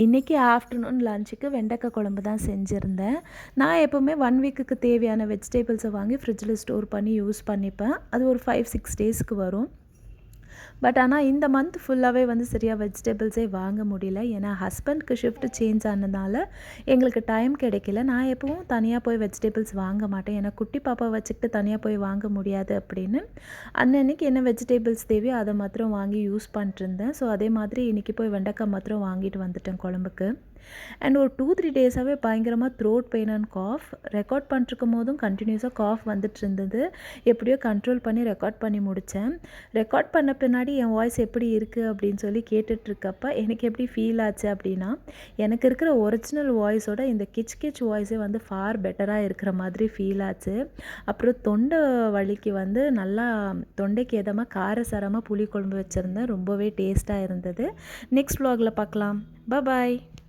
இன்றைக்கி ஆஃப்டர்நூன் லஞ்சுக்கு வெண்டைக்காய் குழம்பு தான் செஞ்சுருந்தேன். நான் எப்போவுமே 1 வீக்குக்கு தேவையான வெஜிடபிள்ஸை வாங்கி ஃப்ரிட்ஜில் ஸ்டோர் பண்ணி யூஸ் பண்ணிப்பேன். அது ஒரு 5-6 டேஸ்க்கு வரும். பட் ஆனால் இந்த மந்த் ஃபுல்லாகவே வந்து சரியாக வெஜிடபிள்ஸே வாங்க முடியல. ஏன்னா ஹஸ்பண்ட்க்கு ஷிஃப்ட் சேஞ்ச் ஆனதுனால எங்களுக்கு டைம் கிடைக்கல. நான் எப்பவும் தனியாக போய் வெஜிடபிள்ஸ் வாங்க மாட்டேன். ஏன்னா குட்டி பாப்பா வச்சுக்கிட்டு தனியாக போய் வாங்க முடியாது அப்படின்னு அன்னன்னைக்கு என்ன வெஜிடபிள்ஸ் தேவையோ அதை மாத்திரம் வாங்கி யூஸ் பண்ணிட்டுருந்தேன். ஸோ அதே மாதிரி இன்றைக்கி போய் வெண்டைக்காய் மாத்திரம் வாங்கிட்டு வந்துட்டேன் குழம்புக்கு. அண்ட் ஒரு 2-3 டேஸாகவே பயங்கரமாக throat pain and cough. Record பண்ணிருக்கும் போதும் கண்டினியூஸாக காஃப் வந்துட்டு இருந்தது. எப்படியோ கண்ட்ரோல் பண்ணி ரெக்கார்ட் பண்ணி முடித்தேன். ரெக்கார்ட் பண்ண பின்னாடி என் வாய்ஸ் எப்படி இருக்குது அப்படின்னு சொல்லி கேட்டுட்ருக்கப்ப எனக்கு எப்படி ஃபீல் ஆச்சு அப்படின்னா, எனக்கு இருக்கிற ஒரிஜினல் வாய்ஸோட இந்த கிச் கிச் வாய்ஸே வந்து ஃபார் பெட்டராக இருக்கிற மாதிரி ஃபீல் ஆச்சு. அப்புறம் தொண்டை வலிக்கு வந்து நல்லா தொண்டைக்கு எதமாக காரசாரமாக புளிக்குழம்பு வச்சுருந்தேன். ரொம்பவே டேஸ்ட்டாக இருந்தது. நெக்ஸ்ட் vlogல பார்க்கலாம். பாய்.